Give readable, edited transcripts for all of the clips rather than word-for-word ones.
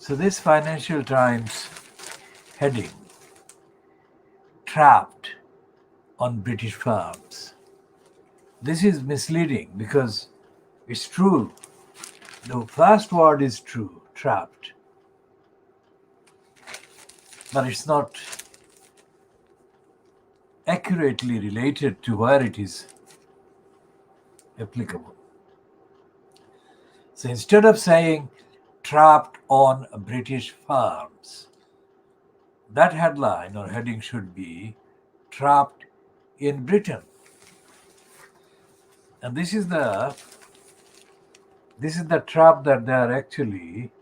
So this Financial Times heading, trapped on British farms. This is misleading because it's true. The first word is true, trapped. But it's not accurately related to where it is applicable. So instead of saying trapped on British farms, that headline or heading should be trapped in Britain. And this is the trap that they are actually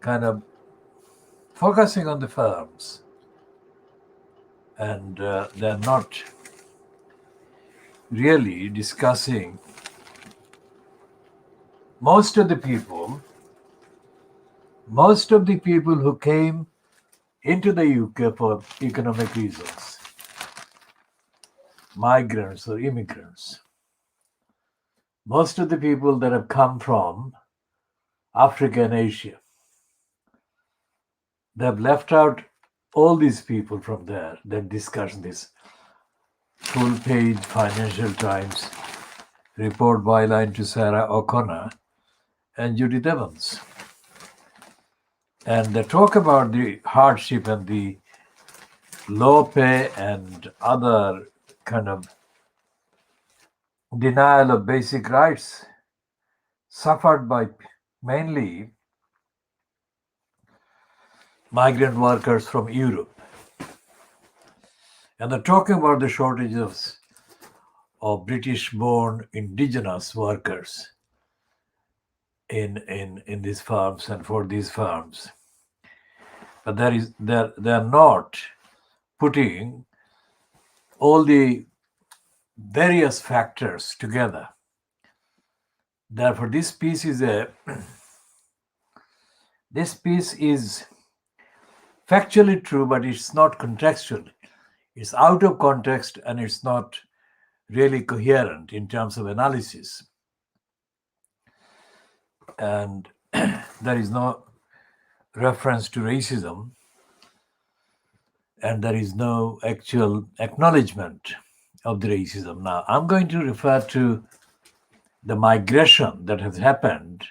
kind of focusing on the farms, and they're not really discussing most of the people who came into the UK for economic reasons, migrants or immigrants. Most of the people that have come from Africa and Asia, they have left out all these people from there that discuss this full-page Financial Times report byline to Sarah O'Connor and Judith Evans. And they talk about the hardship and the low pay and other kind of denial of basic rights suffered by mainly migrant workers from Europe. And they're talking about the shortages of British-born indigenous workers in these farms and for these farms. But they're not putting all the various factors together. Therefore, this piece is factually true, but it's not contextual. It's out of context and it's not really coherent in terms of analysis. And there is no reference to racism, and there is no actual acknowledgement of the racism. Now, I'm going to refer to the migration that has happened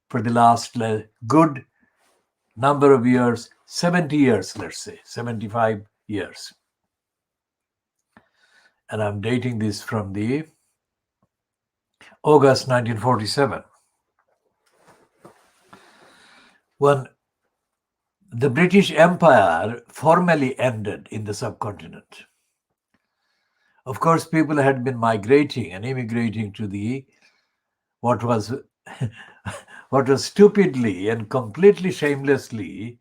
for the last good number of years, 70 years, let's say, 75 years. And I'm dating this from the August 1947, when the British Empire formally ended in the subcontinent. Of course, people had been migrating and immigrating to the what was stupidly and completely shamelessly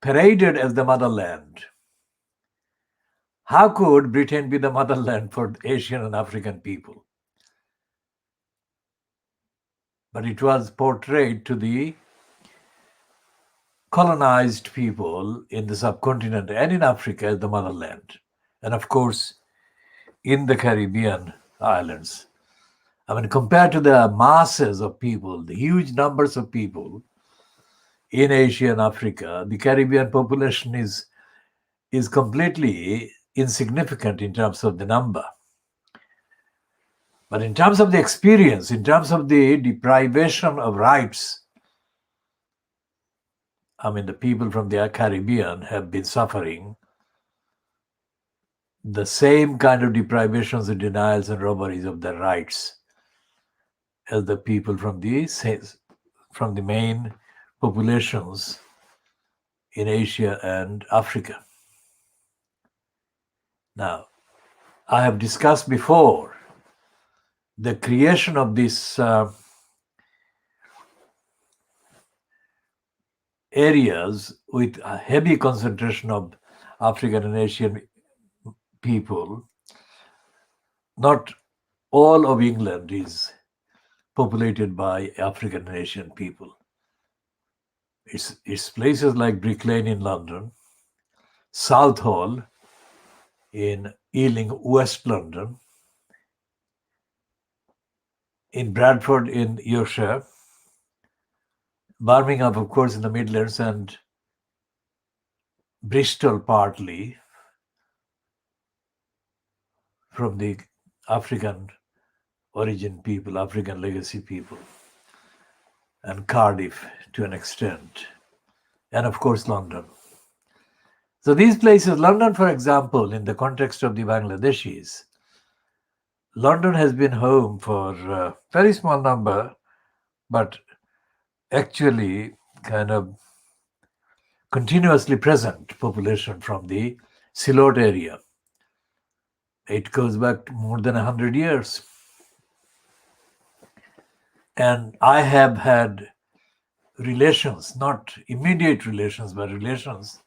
paraded as the motherland. How could Britain be the motherland for Asian and African people? But it was portrayed to the colonized people in the subcontinent and in Africa as the motherland. And of course, in the Caribbean islands. I mean, compared to the masses of people, the huge numbers of people in Asia and Africa, the Caribbean population is completely insignificant in terms of the number. But in terms of the experience, in terms of the deprivation of rights, I mean, the people from the Caribbean have been suffering the same kind of deprivations and denials and robberies of their rights as the people from the main populations in Asia and Africa. Now, I have discussed before the creation of these areas with a heavy concentration of African and Asian people. Not all of England is populated by African and Asian people. It's places like Brick Lane in London, Southall in Ealing, West London, in Bradford in Yorkshire, Birmingham, of course, in the Midlands, and Bristol partly from the African origin people, African legacy people, and Cardiff to an extent, and of course London. So these places, London, for example, in the context of the Bangladeshis, London has been home for a very small number, but actually kind of continuously present population from the Silot area. It goes back to more than 100 years. And I have had relations, not immediate relations, but relations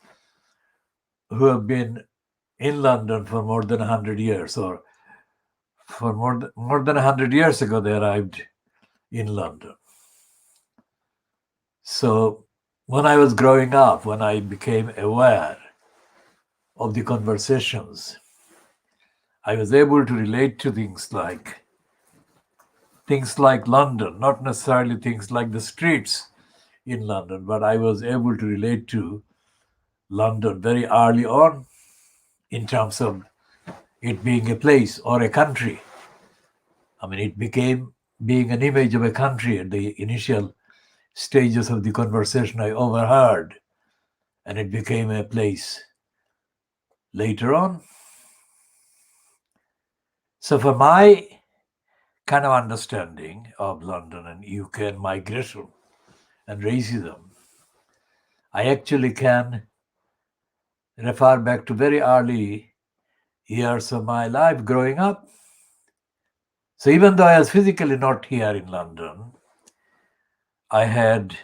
who have been in London for more than 100 years, or for more than 100 years ago, they arrived in London. So when I was growing up, when I became aware of the conversations, I was able to relate to things like London, not necessarily things like the streets in London, but I was able to relate to London very early on in terms of it being a place or a country. I mean, it became being an image of a country at the initial stages of the conversation I overheard, and it became a place later on. So for my kind of understanding of London and UK and migration and racism, I actually can refer back to very early years of my life growing up. So even though I was physically not here in London, I had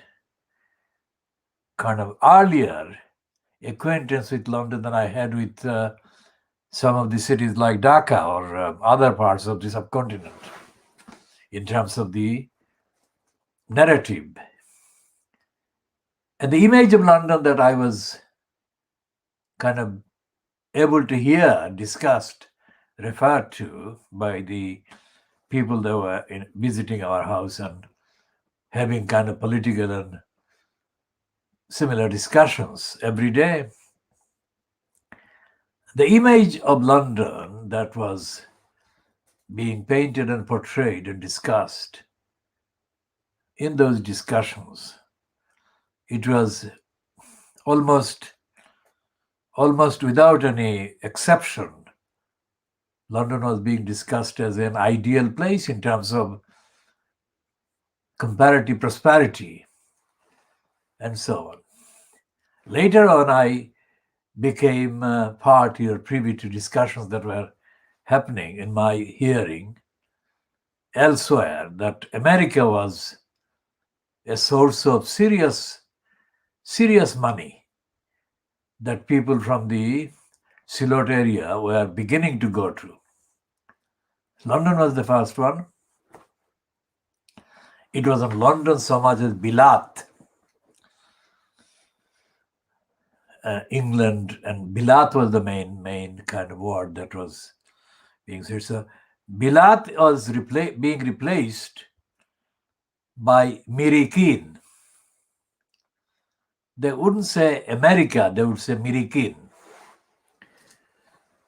kind of earlier acquaintance with London than I had with some of the cities like Dhaka or other parts of the subcontinent in terms of the narrative. And the image of London that I was kind of able to hear discussed, referred to by the people that were visiting our house and having kind of political and similar discussions every day. The image of London that was being painted and portrayed and discussed in those discussions, it was almost without any exception, London was being discussed as an ideal place in terms of comparative prosperity and so on. Later on, I became party or privy to discussions that were happening in my hearing elsewhere, that America was a source of serious money that people from the Silot area were beginning to go to. London was the first one. It wasn't London so much as Bilat, England, and Bilat was the main kind of word that was being said. So Bilat was being replaced by Mirikin. They wouldn't say America, they would say Mirikin.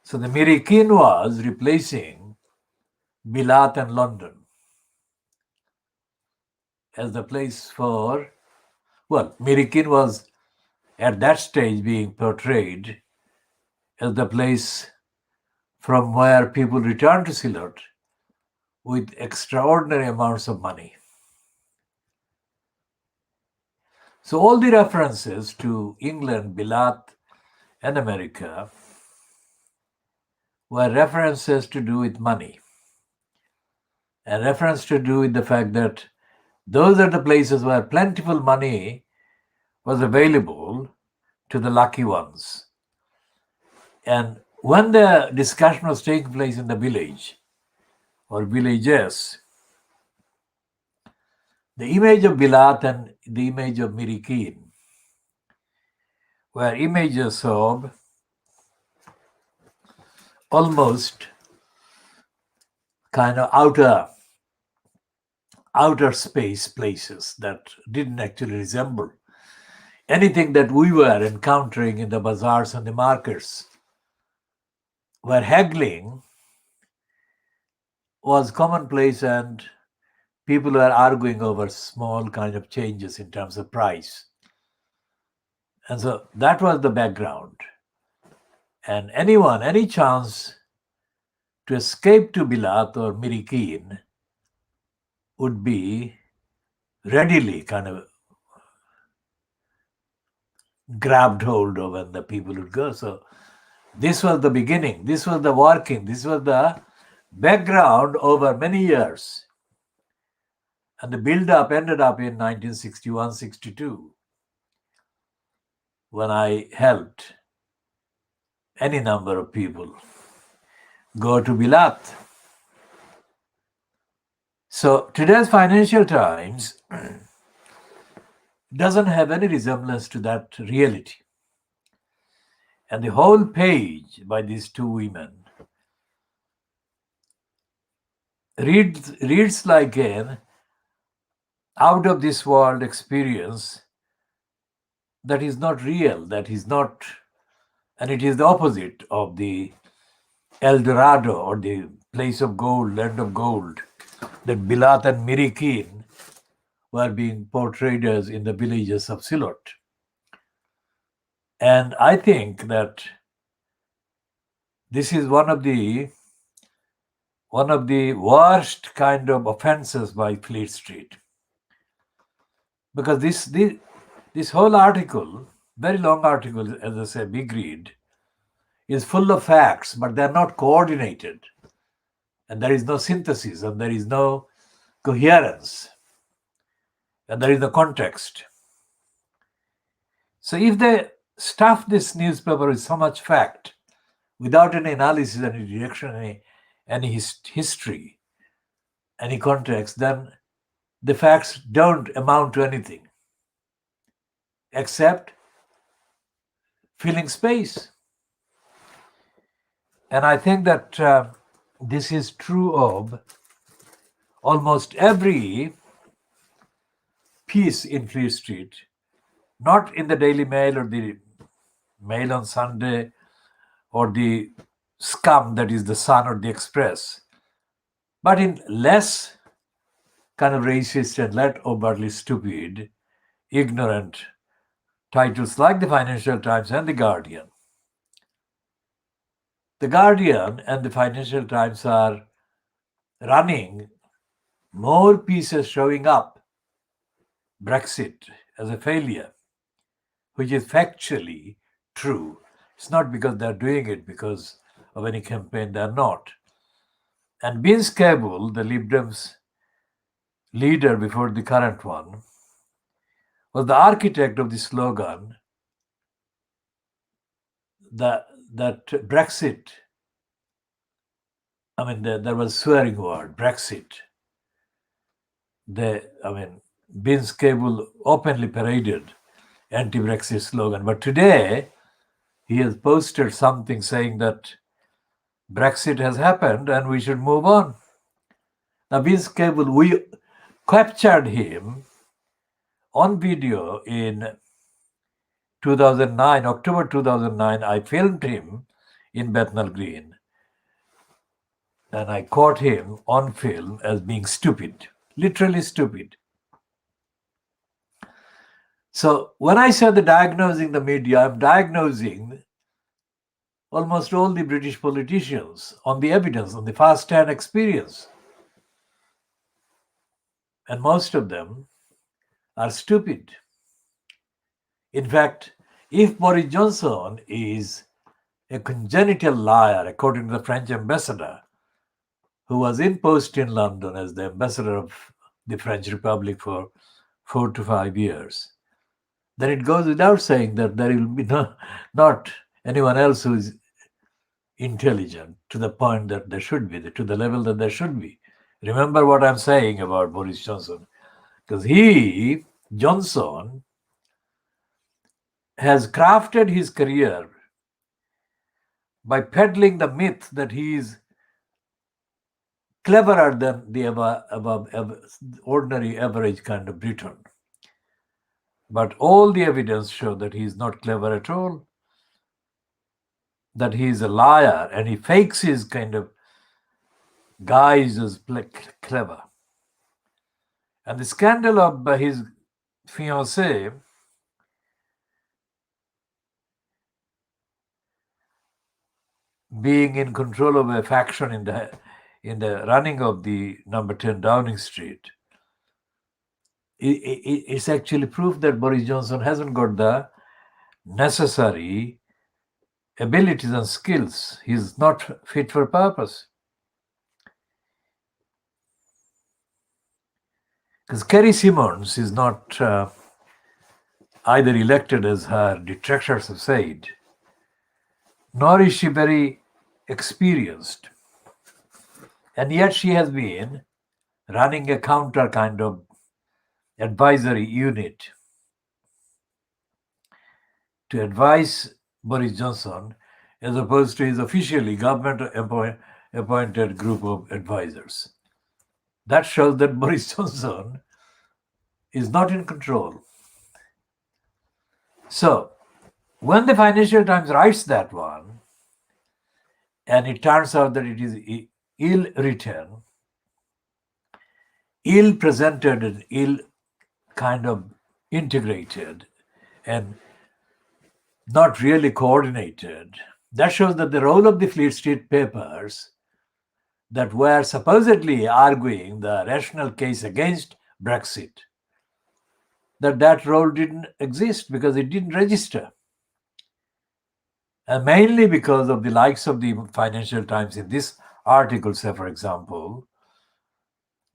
So the Mirikin was replacing Bilat and London as the place for, well, Mirikin was at that stage being portrayed as the place from where people returned to Silot with extraordinary amounts of money. So all the references to England, Bilat, and America were references to do with money, and reference to do with the fact that those are the places where plentiful money was available to the lucky ones. And when the discussion was taking place in the village or villages, the image of Bilat and the image of Mirikin were images of almost kind of outer outer space places that didn't actually resemble anything that we were encountering in the bazaars and the markets, where haggling was commonplace and people were arguing over small kind of changes in terms of price. And so that was the background. And anyone, any chance to escape to Bilat or Mirikin would be readily kind of grabbed hold of, and the people would go. So this was the beginning, this was the working, this was the background over many years. And the build-up ended up in 1961-62, when I helped any number of people go to Bilat. So today's Financial Times doesn't have any resemblance to that reality. And the whole page by these two women reads like an out of this world experience that is not real, that is not, and it is the opposite of the El Dorado or the place of gold, land of gold, that Bilat and Mirikin were being portrayed as in the villages of Silot. And I think that this is one of the worst kind of offenses by Fleet Street. Because this whole article, very long article, as I say, big read, is full of facts, but they're not coordinated. And there is no synthesis, and there is no coherence, and there is no context. So if they stuff this newspaper with so much fact, without any analysis, any direction, any history, any context, then the facts don't amount to anything except filling space. And I think that this is true of almost every piece in Fleet Street, not in the Daily Mail or the Mail on Sunday or the scum that is the Sun or the Express, but in less kind of racist and less overtly stupid, ignorant titles like the Financial Times and the Guardian. The Guardian and the Financial Times are running more pieces showing up Brexit as a failure, which is factually true. It's not because they're doing it because of any campaign, they're not. And Vince Cable, the Lib Dems leader before the current one, was the architect of the slogan that Brexit, there was swearing word, Brexit. Vince Cable openly paraded anti-Brexit slogan. But today, he has posted something saying that Brexit has happened and we should move on. Now, Vince Cable, we captured him on video in 2009, October 2009. I filmed him in Bethnal Green. And I caught him on film as being stupid, literally stupid. So when I say the diagnosing the media, I'm diagnosing almost all the British politicians on the evidence, on the first-hand experience. And most of them are stupid. In fact, if Boris Johnson is a congenital liar, according to the French ambassador, who was in post in London as the ambassador of the French Republic for 4 to 5 years, then it goes without saying that there will be not anyone else who is intelligent to the point that there should be, to the level that there should be. Remember what I'm saying about Boris Johnson, because Johnson, has crafted his career by peddling the myth that he is cleverer than the ordinary average kind of Briton. But all the evidence show that he is not clever at all, that he is a liar, and he fakes his kind of guise as clever. And the scandal of his fiancée being in control of a faction in the running of the number 10 Downing Street, it's actually proof that Boris Johnson hasn't got the necessary abilities and skills. He's not fit for purpose. Because Kerry Simons is not either elected, as her detractors have said, nor is she very experienced. And yet she has been running a counter kind of advisory unit to advise Boris Johnson, as opposed to his officially government-appointed group of advisors. That shows that Boris Johnson is not in control. So, when the Financial Times writes that one, and it turns out that it is ill-written, ill-presented, and ill kind of integrated, and not really coordinated, that shows that the role of the Fleet Street papers that were supposedly arguing the rational case against Brexit, that role didn't exist because it didn't register. And mainly because of the likes of the Financial Times in this article, say, for example,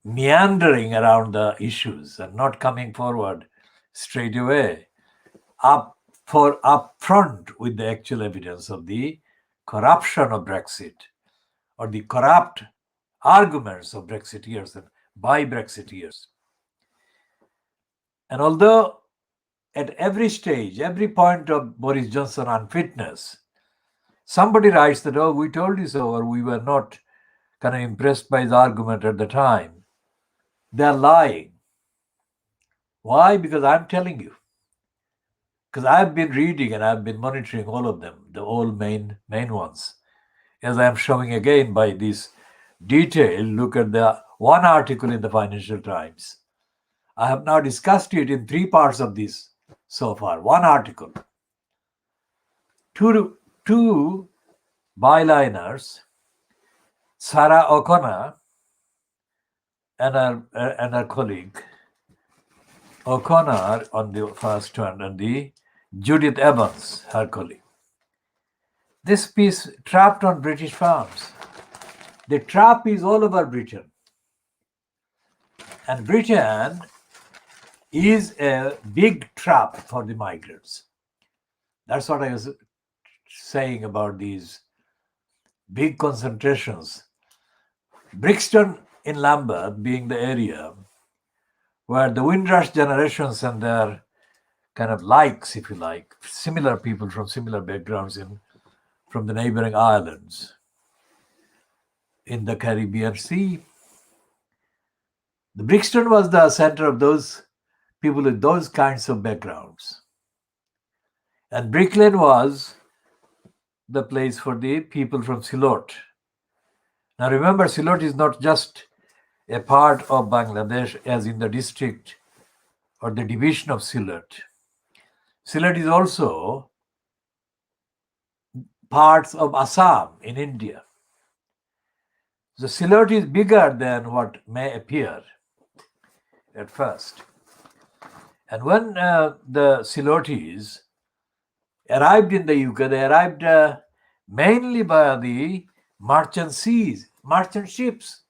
meandering around the issues and not coming forward straight away up front with the actual evidence of the corruption of Brexit, or the corrupt arguments of Brexiteers and by Brexiteers. And although at every stage, every point of Boris Johnson unfitness, somebody writes that, oh, we told you so, or we were not kind of impressed by his argument at the time, they're lying. Why? Because I'm telling you. Because I've been reading and I've been monitoring all of them, the all main ones. As I'm showing again by this detail, look at the one article in the Financial Times. I have now discussed it in 3 parts of this so far. One article. Two byliners, Sarah O'Connor and her colleague, O'Connor on the first one, and the Judith Evans, her colleague. This piece, trapped on British farms. The trap is all over Britain. And Britain is a big trap for the migrants. That's what I was saying about these big concentrations. Brixton in Lambeth being the area where the Windrush generations and their kind of likes, if you like, similar people from similar backgrounds from the neighboring islands in the Caribbean Sea. The Brixton was the center of those people with those kinds of backgrounds. And Brickland was the place for the people from Silot. Now remember, Silot is not just a part of Bangladesh as in the district or the division of Silot. Silot is also parts of Assam in India. The Silot is bigger than what may appear at first. And when the Silotis arrived in the UK, they arrived mainly by the merchant ships.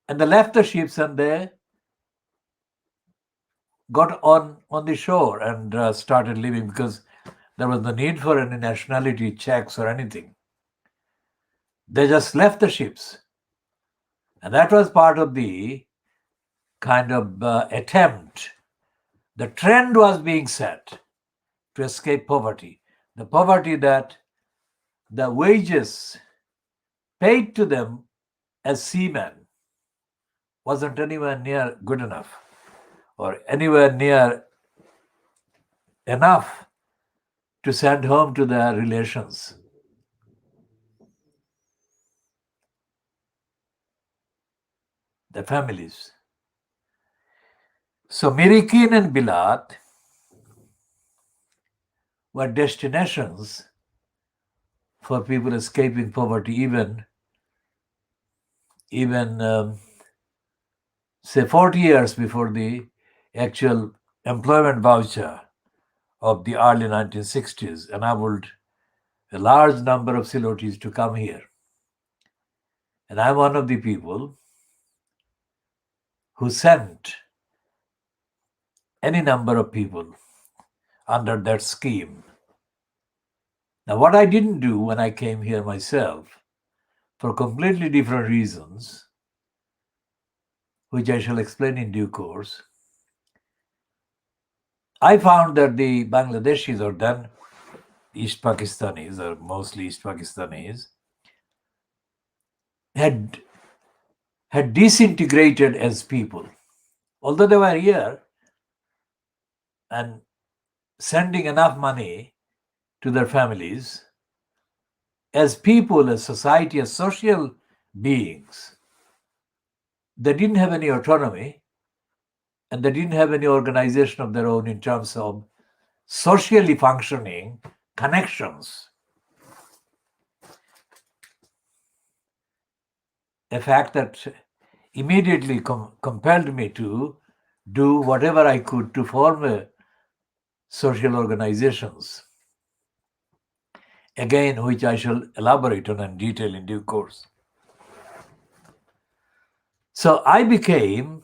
And they left the ships and they got on the shore and started living, because there was no need for any nationality checks or anything. They just left the ships. And that was part of the kind of attempt. The trend was being set to escape poverty. The poverty that the wages paid to them as seamen wasn't anywhere near good enough or anywhere near enough to send home to their relations. Their families. So Mirikin and Bilat were destinations for people escaping poverty, even say 40 years before the actual employment voucher of the early 1960s enabled a large number of Silotis to come here. And I'm one of the people who sent any number of people under that scheme. Now, what I didn't do when I came here myself, for completely different reasons, which I shall explain in due course, I found that the Bangladeshis, or then East Pakistanis, or mostly East Pakistanis, had disintegrated as people. Although they were here and sending enough money to their families, as people, as society, as social beings, they didn't have any autonomy and they didn't have any organization of their own in terms of socially functioning connections. A fact that immediately compelled me to do whatever I could to form social organizations, again, which I shall elaborate on in detail in due course. So I became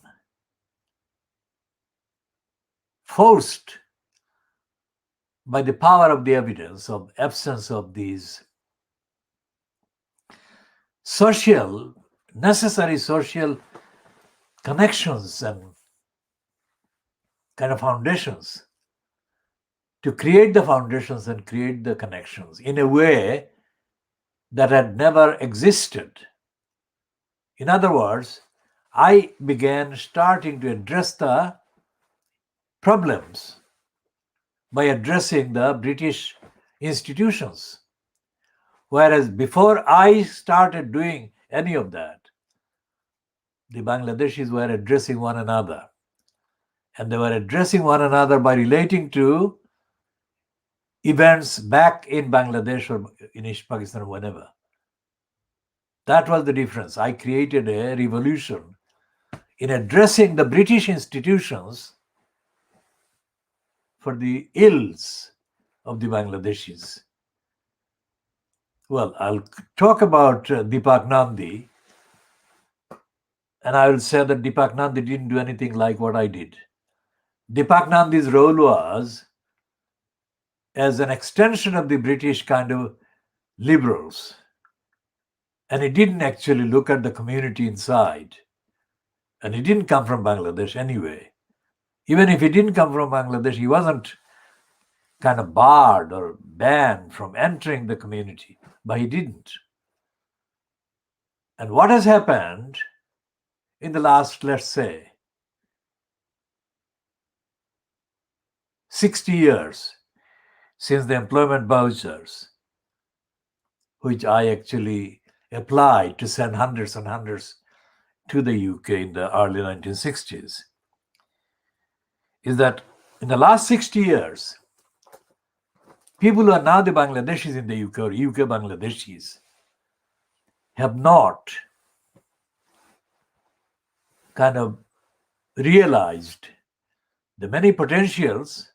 forced by the power of the evidence of absence of these necessary social connections and kind of foundations, to create the foundations and create the connections in a way that had never existed. In other words, I began starting to address the problems by addressing the British institutions. Whereas before I started doing any of that, the Bangladeshis were addressing one another. And they were addressing one another by relating to events back in Bangladesh or in East Pakistan or whenever. That was the difference. I created a revolution in addressing the British institutions for the ills of the Bangladeshis. Well, I'll talk about Deepak Nandi, and I will say that Deepak Nandi didn't do anything like what I did. Deepak Nandi's role was as an extension of the British kind of liberals. And he didn't actually look at the community inside. And he didn't come from Bangladesh anyway. Even if he didn't come from Bangladesh, he wasn't kind of barred or banned from entering the community, but he didn't. And what has happened in the last, let's say, 60 years since the employment vouchers, which I actually applied to send hundreds and hundreds to the UK in the early 1960s, is that in the last 60 years, people who are now the Bangladeshis in the UK or UK Bangladeshis have not kind of realized the many potentials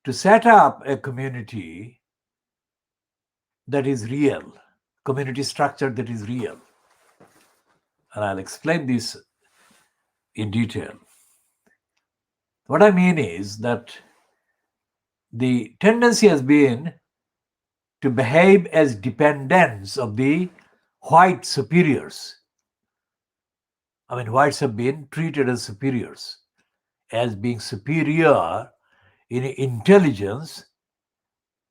to set up a community that is real, community structure that is real. And I'll explain this in detail. What I mean is that the tendency has been to behave as dependents of the white superiors. I mean, whites have been treated as superiors, as being superior in intelligence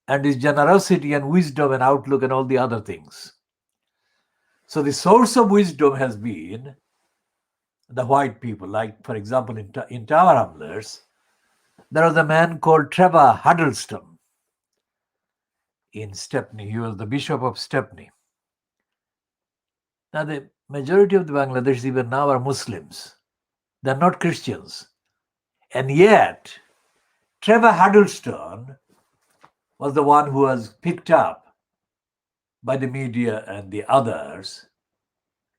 and his generosity and wisdom and outlook and all the other things. So the source of wisdom has been the white people. Like, for example, in Tower Hamlets, there was a man called Trevor Huddleston in Stepney. He was the Bishop of Stepney. Now, the majority of the Bangladeshis even now are Muslims. They're not Christians. And yet, Trevor Huddleston was the one who was picked up by the media and the others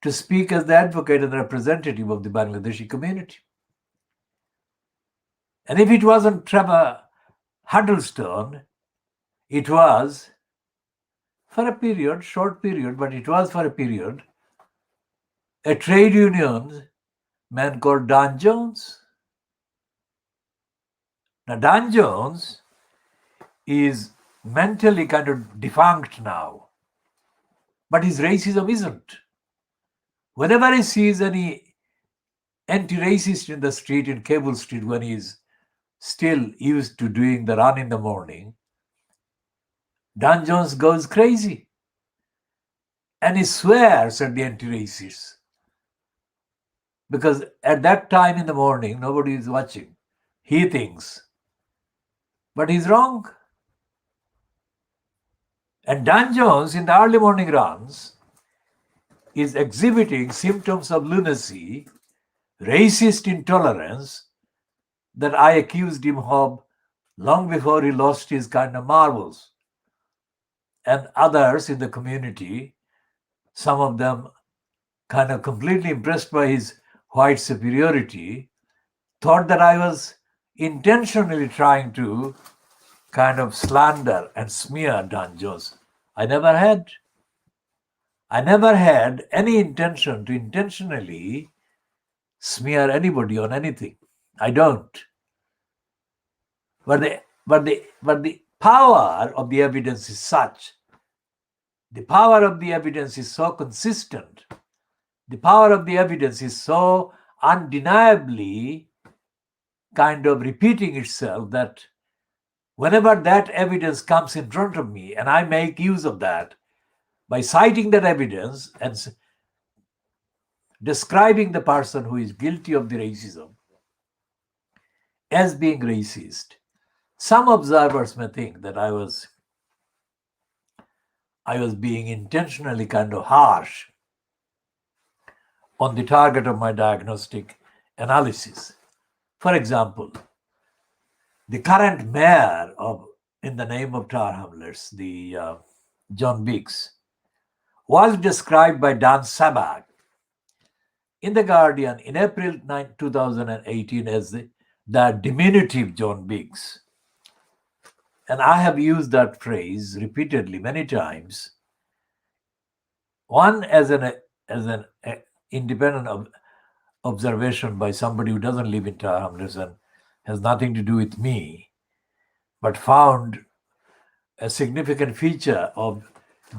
to speak as the advocate and representative of the Bangladeshi community. And if it wasn't Trevor Huddleston, it was for a period, short period, but it was for a period, a trade union man called Dan Jones. Now, Dan Jones is mentally kind of defunct now, but his racism isn't. Whenever he sees any anti-racist in the street, in Cable Street, when he's still used to doing the run in the morning, Dan Jones goes crazy. And he swears at the anti-racists. Because at that time in the morning, nobody is watching. He thinks. But he's wrong. And Dan Jones, in the early morning runs, is exhibiting symptoms of lunacy, racist intolerance, that I accused him of long before he lost his kind of marbles. And others in the community, some of them kind of completely impressed by his white superiority, thought that I was intentionally trying to kind of slander and smear Dan Jones. I never had any intention to intentionally smear anybody on anything. I don't. But the power of the evidence is such. The power of the evidence is so consistent. The power of the evidence is so undeniably kind of repeating itself that whenever that evidence comes in front of me and I make use of that by citing that evidence and describing the person who is guilty of the racism as being racist, some observers may think that I was being intentionally kind of harsh on the target of my diagnostic analysis. For example, the current mayor in the name of Tower Hamlets, the John Biggs, was described by Dan Sabak in The Guardian in April 2018 as the diminutive John Biggs. And I have used that phrase repeatedly many times. One as an independent observation by somebody who doesn't live in Tower Hamlets and has nothing to do with me, but found a significant feature of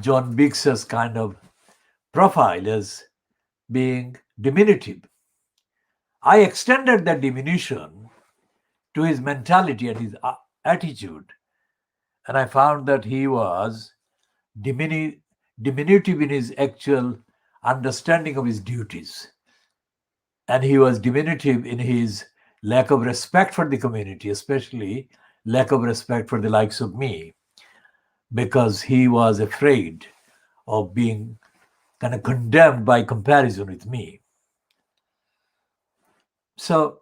John Biggs's kind of profile as being diminutive. I extended that diminution to his mentality and his attitude, and I found that he was diminutive in his actual understanding of his duties. And he was diminutive in his lack of respect for the community, especially lack of respect for the likes of me, because he was afraid of being kind of condemned by comparison with me. So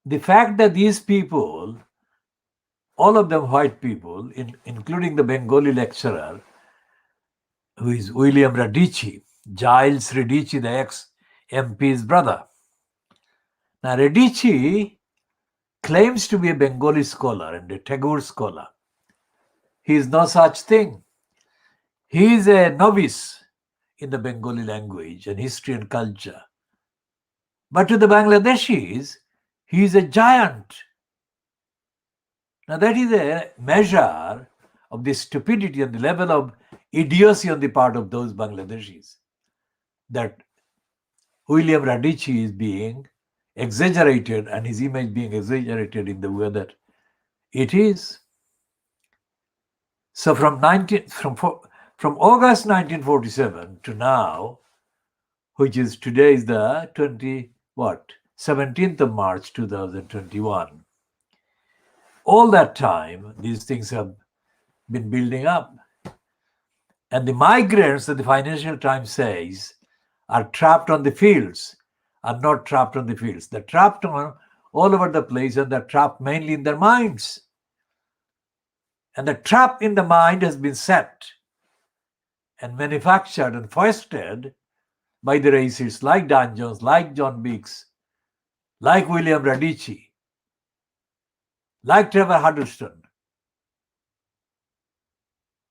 the fact that these people, all of them white people, including the Bengali lecturer, who is William Radici, Giles Radici, the ex-MP's brother. Now, Radici claims to be a Bengali scholar and a Tagore scholar. He is no such thing. He is a novice in the Bengali language and history and culture. But to the Bangladeshis, he is a giant. Now, that is a measure of the stupidity and the level of idiocy on the part of those Bangladeshis, that William Radici is being exaggerated and his image being exaggerated in the way that it is. So from From August 1947 to now, which is today is the 17th of March 2021. All that time, these things have been building up. And the migrants that the Financial Times says are trapped on the fields are not trapped on the fields. They're trapped on all over the place, and they're trapped mainly in their minds. And the trap in the mind has been set and manufactured and foisted by the racists like Dan Jones, like John Biggs, like William Radici, like Trevor Huddleston,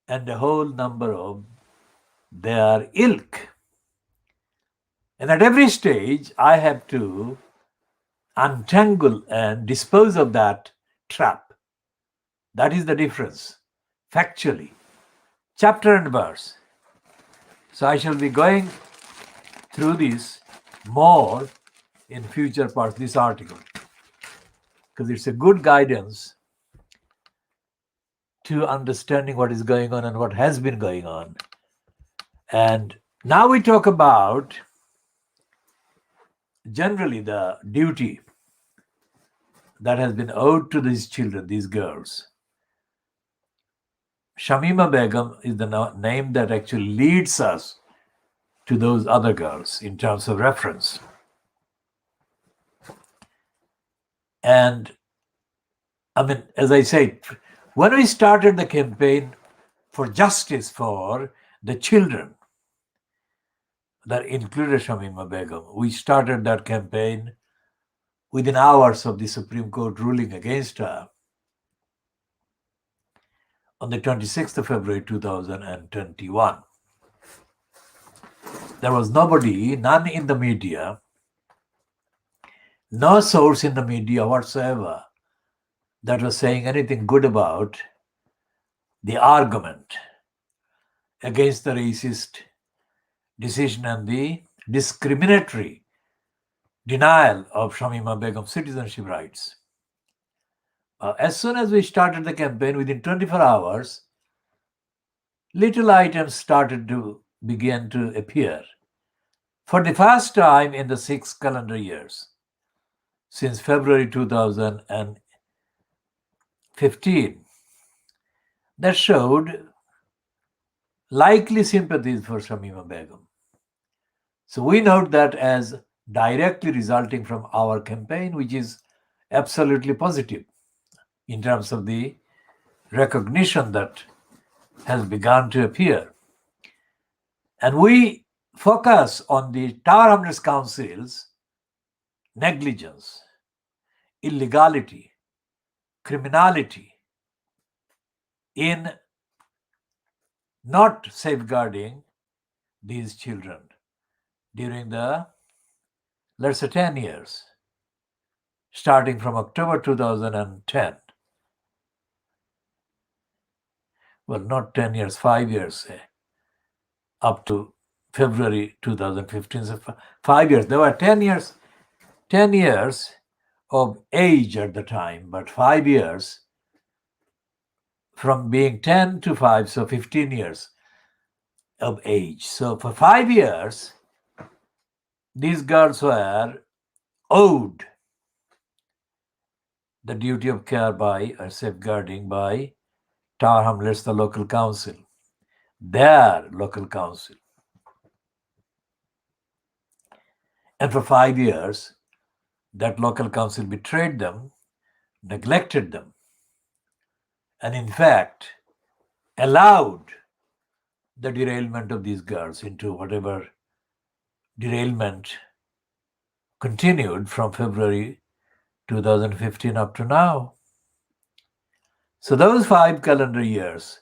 and a whole number of their ilk. And at every stage, I have to untangle and dispose of that trap. That is the difference, factually, chapter and verse. So I shall be going through this more in future parts, this article, because it's a good guidance to understanding what is going on and what has been going on. And now we talk about generally the duty that has been owed to these children, these girls. Shamima Begum is the name that actually leads us to those other girls in terms of reference. And I mean, as I say, when we started the campaign for justice for the children that included Shamima Begum, we started that campaign within hours of the Supreme Court ruling against her on the 26th of February 2021. There was nobody, none in the media, no source in the media whatsoever that was saying anything good about the argument against the racist decision and the discriminatory denial of Shamima Begum's citizenship rights. As soon as we started the campaign, within 24 hours, little items started to begin to appear. For the first time in the 6 calendar years, since February 2015, that showed likely sympathies for Shamima Begum. So we note that as directly resulting from our campaign, which is absolutely positive in terms of the recognition that has begun to appear. And we focus on the Tower Hamlets Council's negligence, illegality, criminality in not safeguarding these children during the, let's say, 10 years, starting from October 2010. Well, not 10 years, 5 years, say, up to February 2015. So 5 years. There were 10 years of age at the time, but 5 years from being 10 to 5, so 15 years of age. So for 5 years, these girls were owed the duty of care by or safeguarding by Tower Hamlets, the local council, their local council. And for 5 years, that local council betrayed them, neglected them, and in fact, allowed the derailment of these girls into whatever derailment continued from February 2015 up to now. So those 5 calendar years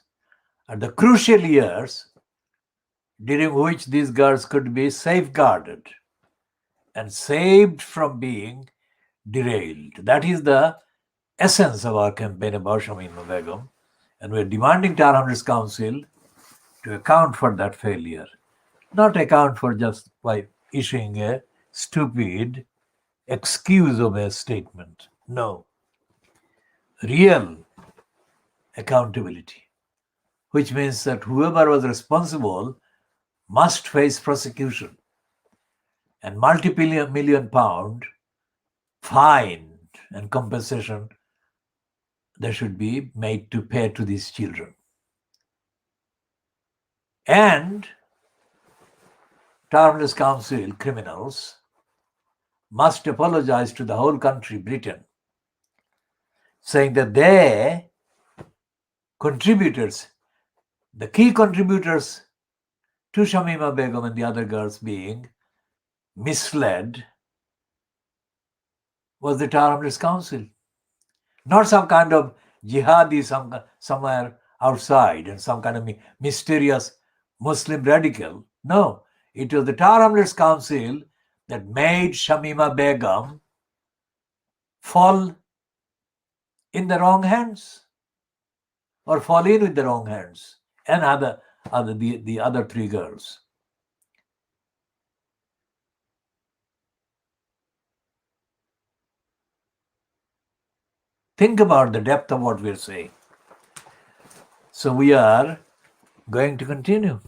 are the crucial years during which these girls could be safeguarded and saved from being derailed. That is the essence of our campaign about Shamima Begum, and we're demanding Tower Hamlets Council to account for that failure, not account for just by issuing a stupid excuse of a statement. No. Real accountability. which means that whoever was responsible must face prosecution, and multi-million pound fine and compensation they should be made to pay to these children. And Termless Council criminals must apologize to the whole country, Britain, saying that they contributors, the key contributors to Shamima Begum and the other girls being misled, was the Termless Council, not some kind of jihadi somewhere outside and some kind of mysterious Muslim radical. No, it was the Termless Council that made Shamima Begum fall in the wrong hands, or fall in with the wrong hands, and the other three girls. Think about the depth of what we're saying. So we are going to continue.